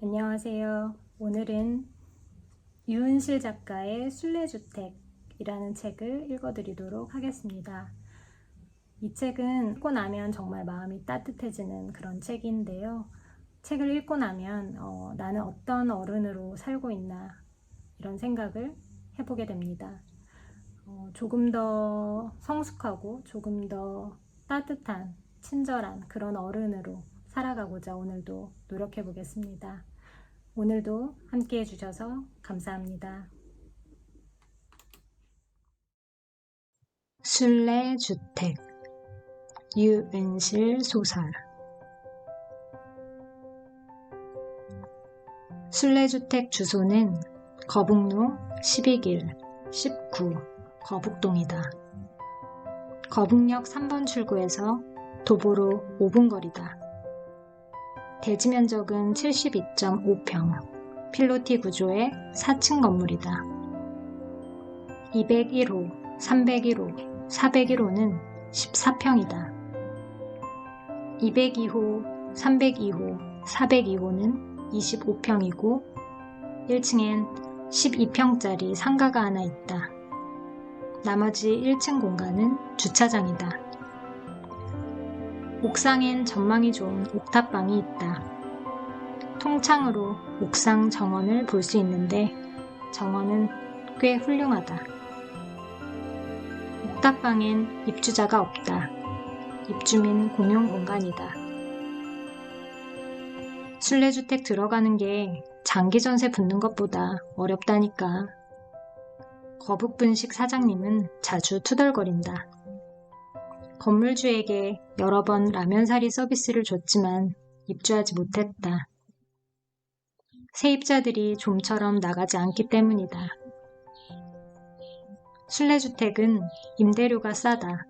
안녕하세요. 오늘은 유은실 작가의 순례주택이라는 책을 읽어드리도록 하겠습니다. 이 책은 읽고 나면 정말 마음이 따뜻해지는 그런 책인데요. 책을 읽고 나면 나는 어떤 어른으로 살고 있나 이런 생각을 해보게 됩니다. 조금 더 성숙하고 조금 더 따뜻한 친절한 그런 어른으로 살아가고자 오늘도 노력해 보겠습니다. 오늘도 함께 해주셔서 감사합니다. 순례주택 유은실 소설. 순례주택 주소는 거북로 12길 19 거북동이다. 거북역 3번 출구에서 도보로 5분 거리다. 대지 면적은 72.5평, 필로티 구조의 4층 건물이다. 201호, 301호, 401호는 14평이다. 202호, 302호, 402호는 25평이고 1층엔 12평짜리 상가가 하나 있다. 나머지 1층 공간은 주차장이다. 옥상엔 전망이 좋은 옥탑방이 있다. 통창으로 옥상 정원을 볼 수 있는데 정원은 꽤 훌륭하다. 옥탑방엔 입주자가 없다. 입주민 공용 공간이다. 순례주택 들어가는 게 장기 전세 붙는 것보다 어렵다니까. 거북분식 사장님은 자주 투덜거린다. 건물주에게 여러 번 라면사리 서비스를 줬지만 입주하지 못했다. 세입자들이 좀처럼 나가지 않기 때문이다. 순례주택은 임대료가 싸다.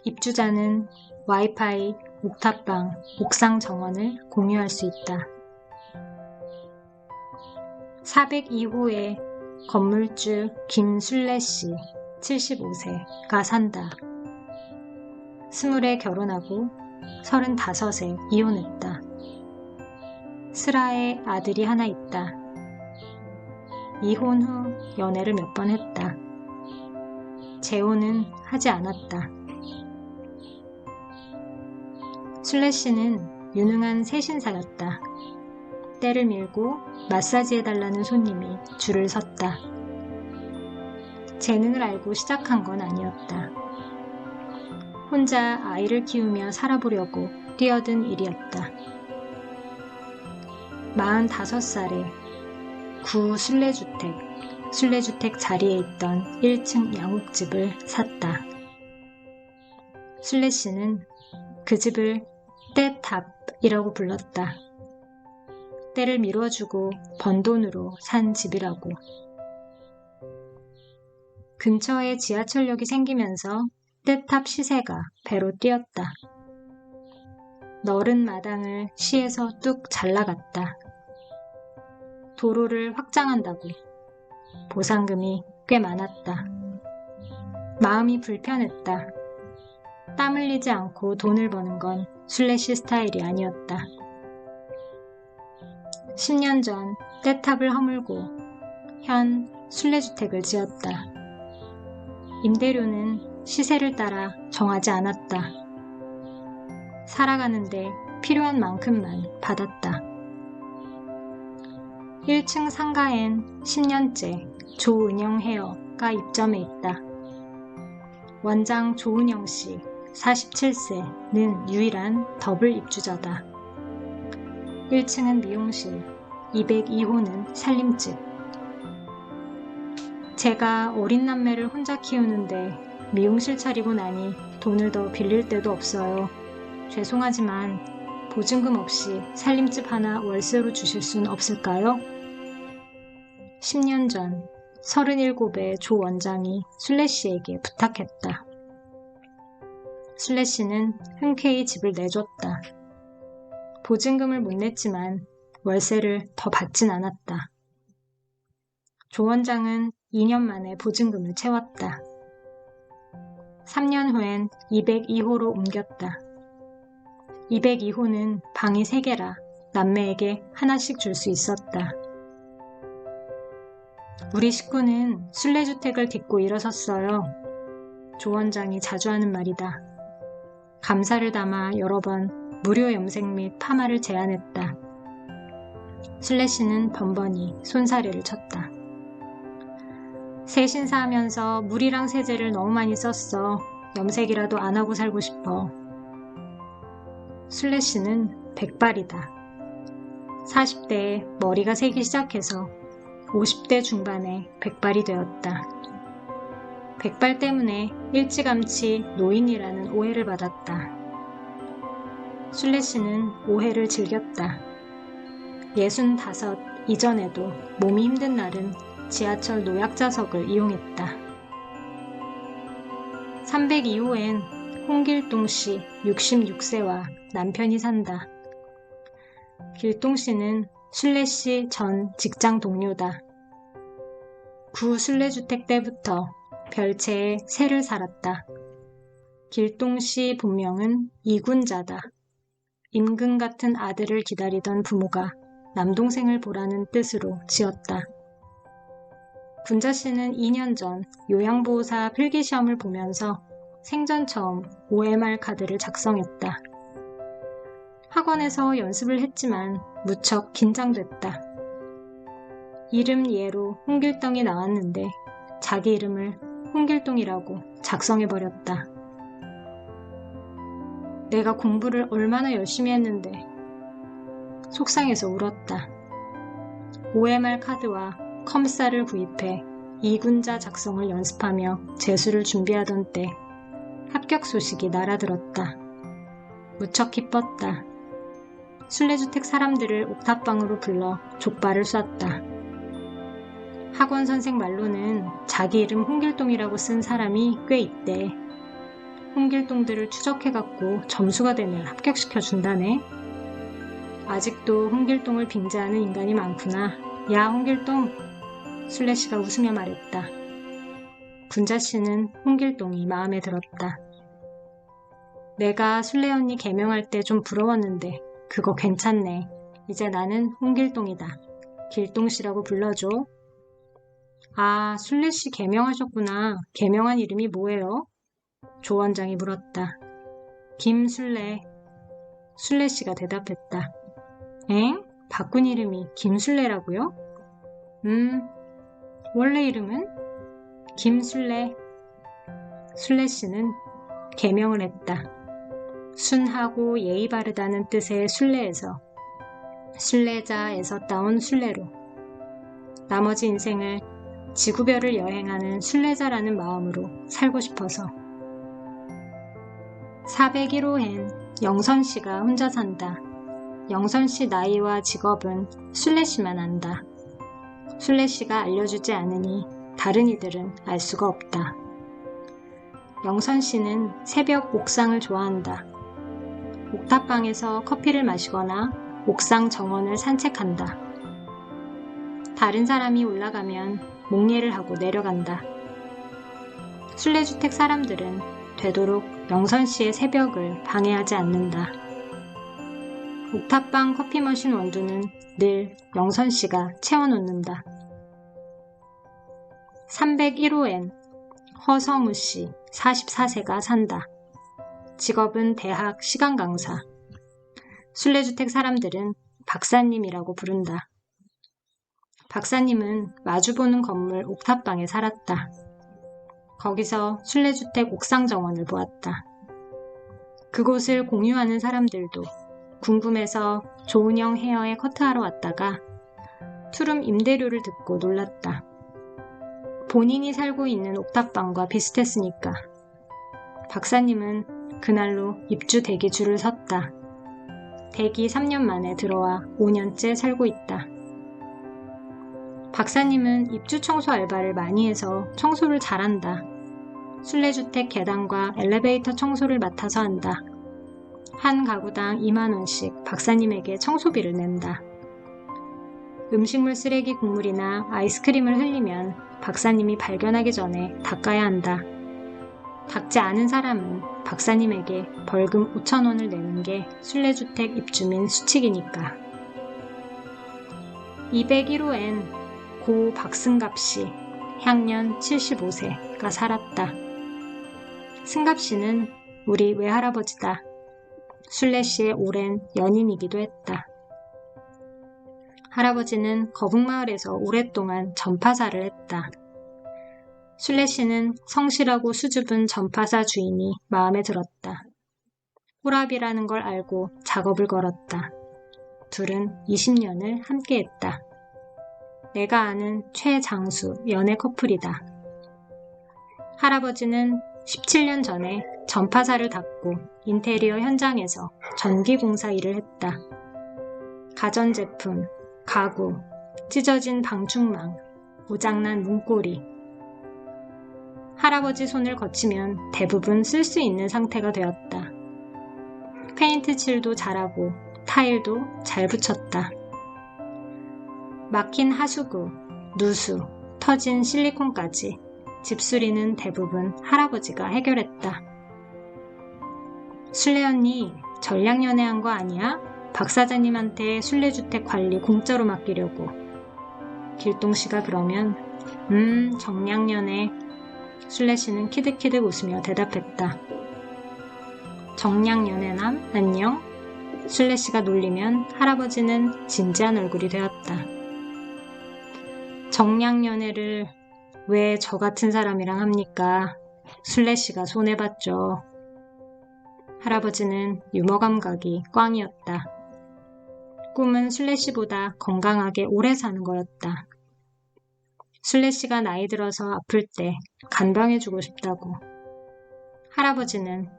입주자는 와이파이, 옥탑방, 옥상 정원을 공유할 수 있다. 402호의 건물주 김순례씨 75세가 산다. 20에 결혼하고 35에 이혼했다. 슬아의 아들이 하나 있다. 이혼 후 연애를 몇 번 했다. 재혼은 하지 않았다. 순례씨는 유능한 세신사였다. 때를 밀고 마사지해달라는 손님이 줄을 섰다. 재능을 알고 시작한 건 아니었다. 혼자 아이를 키우며 살아보려고 뛰어든 일이었다. 45살에 구 순례주택 자리에 있던 1층 양옥집을 샀다. 순례씨는 그 집을 떼탑이라고 불렀다. 때를 미뤄주고 번 돈으로 산 집이라고. 근처에 지하철역이 생기면서 떼탑 시세가 배로 뛰었다. 넓은 마당을 시에서 뚝 잘라갔다. 도로를 확장한다고. 보상금이 꽤 많았다. 마음이 불편했다. 땀 흘리지 않고 돈을 버는 건 순례씨 스타일이 아니었다. 10년 전 떼탑을 허물고 현 순례주택을 지었다. 임대료는 시세를 따라 정하지 않았다. 살아가는데 필요한 만큼만 받았다. 1층 상가엔 10년째 조은영 헤어가 입점해 있다. 원장 조은영 씨 47세는 유일한 더블 입주자다. 1층은 미용실, 202호는 살림집. 제가 어린 남매를 혼자 키우는데 미용실 차리고 나니 돈을 더 빌릴 데도 없어요. 죄송하지만 보증금 없이 살림집 하나 월세로 주실 순 없을까요? 10년 전 37의 조 원장이 순례씨에게 부탁했다. 순례씨는 흔쾌히 집을 내줬다. 보증금을 못 냈지만 월세를 더 받진 않았다. 조 원장은 2년 만에 보증금을 채웠다. 3년 후엔 202호로 옮겼다. 202호는 방이 3개라 남매에게 하나씩 줄 수 있었다. 우리 식구는 순례주택을 딛고 일어섰어요. 조 원장이 자주 하는 말이다. 감사를 담아 여러 번 무료 염색 및 파마를 제안했다. 순례 씨는 번번이 손사래를 쳤다. 세신사하면서 물이랑 세제를 너무 많이 썼어. 염색이라도 안 하고 살고 싶어. 순례 씨는 백발이다. 40대에 머리가 새기 시작해서 50대 중반에 백발이 되었다. 백발 때문에 일찌감치 노인이라는 오해를 받았다. 순례 씨는 오해를 즐겼다. 65 이전에도 몸이 힘든 날은 지하철 노약자석을 이용했다. 302호엔 홍길동 씨 66세와 남편이 산다. 길동 씨는 순례 씨 전 직장 동료다. 구 순례주택 때부터 별채에 새를 살았다. 길동 씨 본명은 이군자다. 임금 같은 아들을 기다리던 부모가 남동생을 보라는 뜻으로 지었다. 군자 씨는 2년 전 요양보호사 필기시험을 보면서 생전 처음 OMR 카드를 작성했다. 학원에서 연습을 했지만 무척 긴장됐다. 이름 예로 홍길동이 나왔는데 자기 이름을 홍길동이라고 작성해버렸다. 내가 공부를 얼마나 열심히 했는데 속상해서 울었다. OMR 카드와 컴사를 구입해 이군자 작성을 연습하며 재수를 준비하던 때 합격 소식이 날아들었다. 무척 기뻤다. 순례주택 사람들을 옥탑방으로 불러 족발을 쐈다. 학원 선생 말로는 자기 이름 홍길동이라고 쓴 사람이 꽤 있대. 홍길동들을 추적해갖고 점수가 되면 합격시켜준다네. 아직도 홍길동을 빙자하는 인간이 많구나. 야 홍길동! 순례씨가 웃으며 말했다. 군자씨는 홍길동이 마음에 들었다. 내가 순례 언니 개명할 때 좀 부러웠는데 그거 괜찮네. 이제 나는 홍길동이다. 길동씨라고 불러줘. 아, 순례씨 개명하셨구나. 개명한 이름이 뭐예요? 조 원장이 물었다. 김순례. 순례씨가 대답했다. 엥? 바꾼 이름이 김순례라고요? 원래 이름은? 김순례. 순례씨는 개명을 했다. 순하고 예의 바르다는 뜻의 순례에서 순례자에서 따온 순례로 나머지 인생을 지구별을 여행하는 순례자라는 마음으로 살고 싶어서. 401호엔 영선씨가 혼자 산다. 영선씨 나이와 직업은 순례씨만 안다. 순례씨가 알려주지 않으니 다른 이들은 알 수가 없다. 영선씨는 새벽 옥상을 좋아한다. 옥탑방에서 커피를 마시거나 옥상 정원을 산책한다. 다른 사람이 올라가면 목례를 하고 내려간다. 순례주택 사람들은 되도록 영선씨의 새벽을 방해하지 않는다. 옥탑방 커피머신 원두는 늘 영선씨가 채워놓는다. 301호엔 허성우씨 44세가 산다. 직업은 대학 시간 강사. 순례주택 사람들은 박사님이라고 부른다. 박사님은 마주보는 건물 옥탑방에 살았다. 거기서 순례주택 옥상 정원을 보았다. 그곳을 공유하는 사람들도 궁금해서 조은영 헤어에 커트하러 왔다가 투룸 임대료를 듣고 놀랐다. 본인이 살고 있는 옥탑방과 비슷했으니까. 박사님은 그날로 입주 대기 줄을 섰다. 대기 3년 만에 들어와 5년째 살고 있다. 박사님은 입주 청소 알바를 많이 해서 청소를 잘한다. 순례주택 계단과 엘리베이터 청소를 맡아서 한다. 한 가구당 2만원씩 박사님에게 청소비를 낸다. 음식물 쓰레기 국물이나 아이스크림을 흘리면 박사님이 발견하기 전에 닦아야 한다. 닦지 않은 사람은 박사님에게 벌금 5,000원을 내는 게 순례주택 입주민 수칙이니까. 201호엔 고 박승갑씨, 향년 75세가 살았다. 승갑씨는 우리 외할아버지다. 순례씨의 오랜 연인이기도 했다. 할아버지는 거북마을에서 오랫동안 전파사를 했다. 순례씨는 성실하고 수줍은 전파사 주인이 마음에 들었다. 호랍이라는 걸 알고 작업을 걸었다. 둘은 20년을 함께했다. 내가 아는 최장수 연애 커플이다. 할아버지는 17년 전에 전파사를 닫고 인테리어 현장에서 전기공사 일을 했다. 가전제품, 가구, 찢어진 방충망, 고장난 문고리. 할아버지 손을 거치면 대부분 쓸 수 있는 상태가 되었다. 페인트 칠도 잘하고 타일도 잘 붙였다. 막힌 하수구, 누수, 터진 실리콘까지 집수리는 대부분 할아버지가 해결했다. 순례 언니, 전략연애한 거 아니야? 박 사장님한테 순례주택 관리 공짜로 맡기려고. 길동씨가 그러면 정략연애. 순례씨는 키득키득 웃으며 대답했다. 정략연애남 안녕? 순례씨가 놀리면 할아버지는 진지한 얼굴이 되었다. 정략연애를 왜 저 같은 사람이랑 합니까? 순례씨가 손해봤죠. 할아버지는 유머 감각이 꽝이었다. 꿈은 순례씨보다 건강하게 오래 사는 거였다. 순례씨가 나이 들어서 아플 때 간병해주고 싶다고. 할아버지는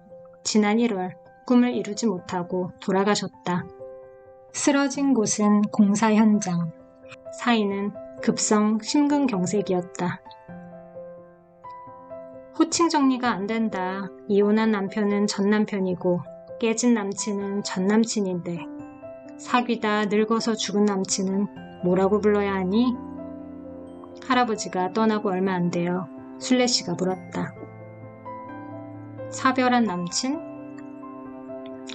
지난 1월 꿈을 이루지 못하고 돌아가셨다. 쓰러진 곳은 공사 현장. 사인은 급성 심근경색이었다. 호칭 정리가 안 된다. 이혼한 남편은 전 남편이고 깨진 남친은 전 남친인데 사귀다 늙어서 죽은 남친은 뭐라고 불러야 하니? 할아버지가 떠나고 얼마 안 되어 순례씨가 물었다. 사별한 남친?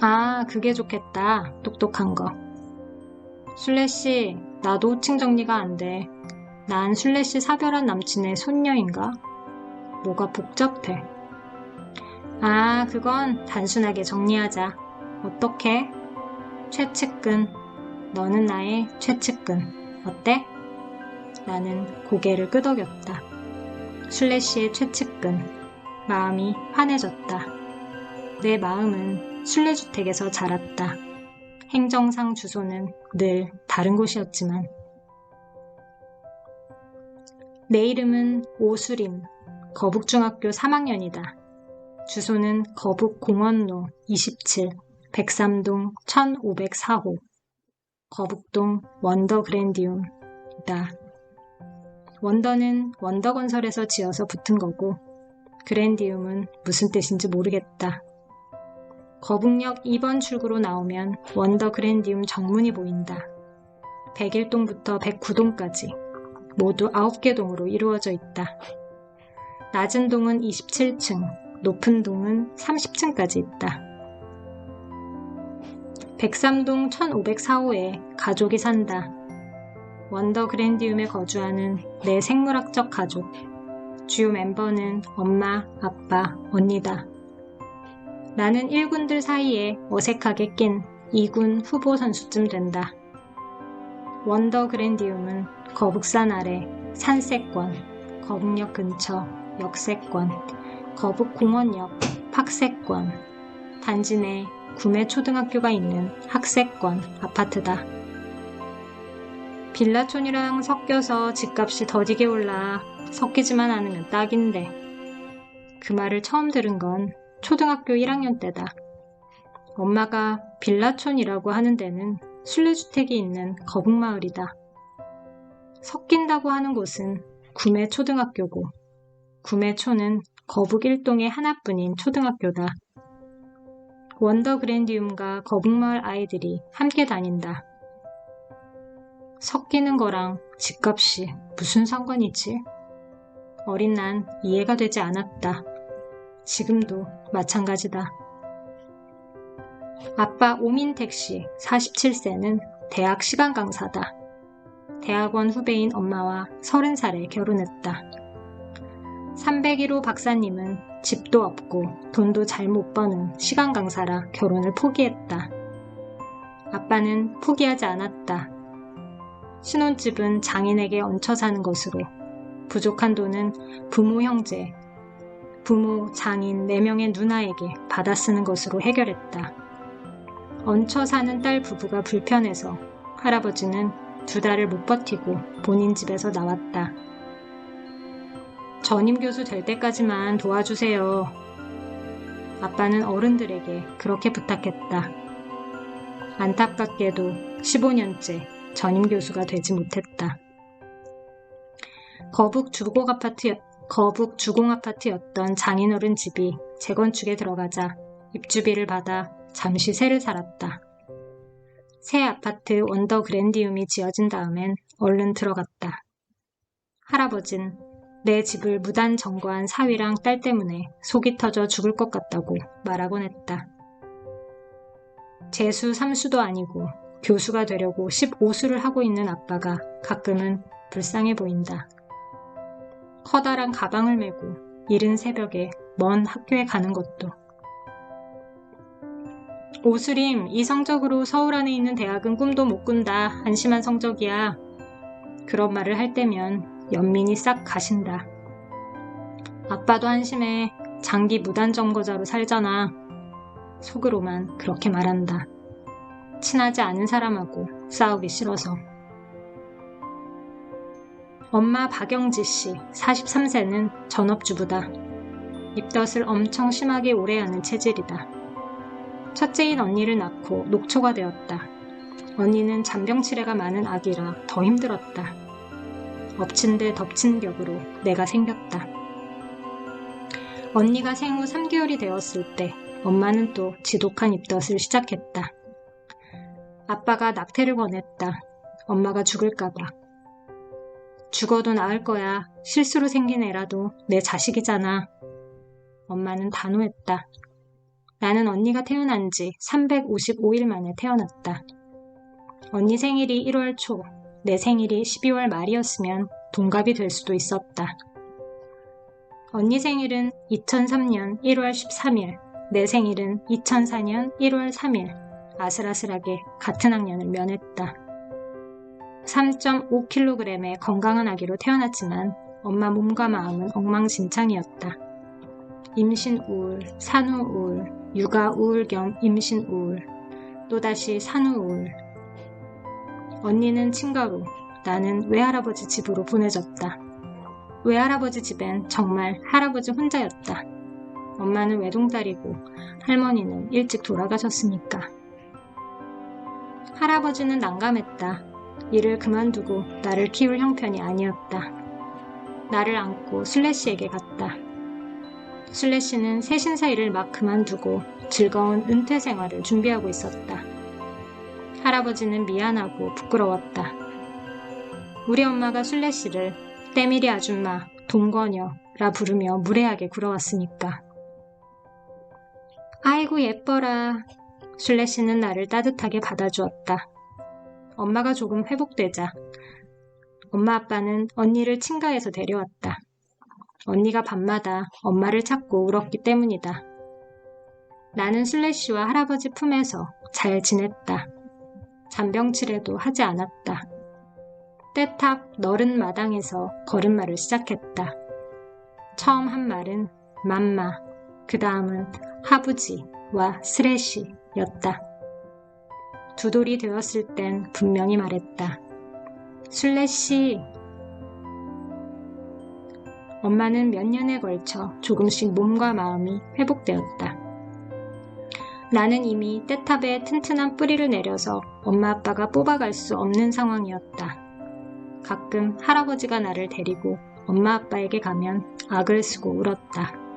아, 그게 좋겠다. 똑똑한 거. 순례씨, 나도 호칭 정리가 안 돼. 난 순례씨 사별한 남친의 손녀인가? 뭐가 복잡해. 아, 그건 단순하게 정리하자. 어떻게? 최측근. 너는 나의 최측근. 어때? 나는 고개를 끄덕였다. 순례씨의 최측근. 마음이 환해졌다. 내 마음은 순례주택에서 자랐다. 행정상 주소는 늘 다른 곳이었지만. 내 이름은 오수림. 거북중학교 3학년이다. 주소는 거북공원로 27, 백삼동 1504호. 거북동 원더그랜디움이다. 원더는 원더건설에서 지어서 붙은 거고 그랜디움은 무슨 뜻인지 모르겠다. 거북역 2번 출구로 나오면 원더그랜디움 정문이 보인다. 101동부터 109동까지 모두 9개 동으로 이루어져 있다. 낮은 동은 27층, 높은 동은 30층까지 있다. 103동 1504호에 가족이 산다. 원더 그랜디움에 거주하는 내 생물학적 가족. 주요 멤버는 엄마, 아빠, 언니다. 나는 1군들 사이에 어색하게 낀 2군 후보 선수쯤 된다. 원더 그랜디움은 거북산 아래 산세권, 거북역 근처 역세권, 거북공원역 팍세권, 단지 내 구매초등학교가 있는 학세권 아파트다. 빌라촌이랑 섞여서 집값이 더디게 올라. 섞이지만 않으면 딱인데. 그 말을 처음 들은 건 초등학교 1학년 때다. 엄마가 빌라촌이라고 하는 데는 순례주택이 있는 거북마을이다. 섞인다고 하는 곳은 구매초등학교고 구매초는 거북 1동의 하나뿐인 초등학교다. 원더 그랜디움과 거북마을 아이들이 함께 다닌다. 섞이는 거랑 집값이 무슨 상관이지? 어린 난 이해가 되지 않았다. 지금도 마찬가지다. 아빠 오민택 씨 47세는 대학 시간 강사다. 대학원 후배인 엄마와 30살에 결혼했다. 301호 박사님은 집도 없고 돈도 잘 못 버는 시간 강사라 결혼을 포기했다. 아빠는 포기하지 않았다. 신혼집은 장인에게 얹혀 사는 것으로 부족한 돈은 부모 형제, 부모, 장인 4명의 누나에게 받아 쓰는 것으로 해결했다. 얹혀 사는 딸 부부가 불편해서 할아버지는 2달을 못 버티고 본인 집에서 나왔다. 전임 교수 될 때까지만 도와주세요. 아빠는 어른들에게 그렇게 부탁했다. 안타깝게도 15년째 전임 교수가 되지 못했다. 거북 주공 아파트였던 장인어른 집이 재건축에 들어가자 입주비를 받아 잠시 새를 살았다. 새 아파트 원더 그랜디움이 지어진 다음엔 얼른 들어갔다. 할아버진 내 집을 무단 점거한 사위랑 딸 때문에 속이 터져 죽을 것 같다고 말하곤 했다. 재수 3수도 아니고 교수가 되려고 15수를 하고 있는 아빠가 가끔은 불쌍해 보인다. 커다란 가방을 메고 이른 새벽에 먼 학교에 가는 것도. 오수림, 이 성적으로 서울 안에 있는 대학은 꿈도 못 꾼다. 한심한 성적이야. 그런 말을 할 때면 연민이 싹 가신다. 아빠도 한심해. 장기 무단 점거자로 살잖아. 속으로만 그렇게 말한다. 친하지 않은 사람하고 싸우기 싫어서. 엄마 박영지 씨, 43세는 전업주부다. 입덧을 엄청 심하게 오래 하는 체질이다. 첫째인 언니를 낳고 녹초가 되었다. 언니는 잔병치레가 많은 아기라 더 힘들었다. 엎친 데 덮친 격으로 내가 생겼다. 언니가 생후 3개월이 되었을 때 엄마는 또 지독한 입덧을 시작했다. 아빠가 낙태를 권했다. 엄마가 죽을까봐. 죽어도 나을 거야. 실수로 생긴 애라도 내 자식이잖아. 엄마는 단호했다. 나는 언니가 태어난 지 355일 만에 태어났다. 언니 생일이 1월 초, 내 생일이 12월 말이었으면 동갑이 될 수도 있었다. 언니 생일은 2003년 1월 13일, 내 생일은 2004년 1월 3일, 아슬아슬하게 같은 학년을 면했다. 3.5kg의 건강한 아기로 태어났지만 엄마 몸과 마음은 엉망진창이었다. 임신 우울, 산후 우울, 육아 우울 겸 임신 우울, 또다시 산후 우울. 언니는 친가로, 나는 외할아버지 집으로 보내졌다. 외할아버지 집엔 정말 할아버지 혼자였다. 엄마는 외동딸이고 할머니는 일찍 돌아가셨으니까. 할아버지는 난감했다. 일을 그만두고 나를 키울 형편이 아니었다. 나를 안고 슬래시에게 갔다. 슬래시는 세신사 일을 막 그만두고 즐거운 은퇴 생활을 준비하고 있었다. 할아버지는 미안하고 부끄러웠다. 우리 엄마가 슬래시를 때밀이 아줌마, 동거녀라 부르며 무례하게 굴어왔으니까. 아이고 예뻐라. 슬래시는 나를 따뜻하게 받아주었다. 엄마가 조금 회복되자 엄마 아빠는 언니를 친가에서 데려왔다. 언니가 밤마다 엄마를 찾고 울었기 때문이다. 나는 슬래시와 할아버지 품에서 잘 지냈다. 잔병치레도 하지 않았다. 때탁 너른 마당에서 걸음마를 시작했다. 처음 한 말은 맘마, 그 다음은 하부지와 슬래시였다. 두 돌이 되었을 땐 분명히 말했다. 슬래시. 엄마는 몇 년에 걸쳐 조금씩 몸과 마음이 회복되었다. 나는 이미 떼탑에 튼튼한 뿌리를 내려서 엄마 아빠가 뽑아갈 수 없는 상황이었다. 가끔 할아버지가 나를 데리고 엄마 아빠에게 가면 악을 쓰고 울었다.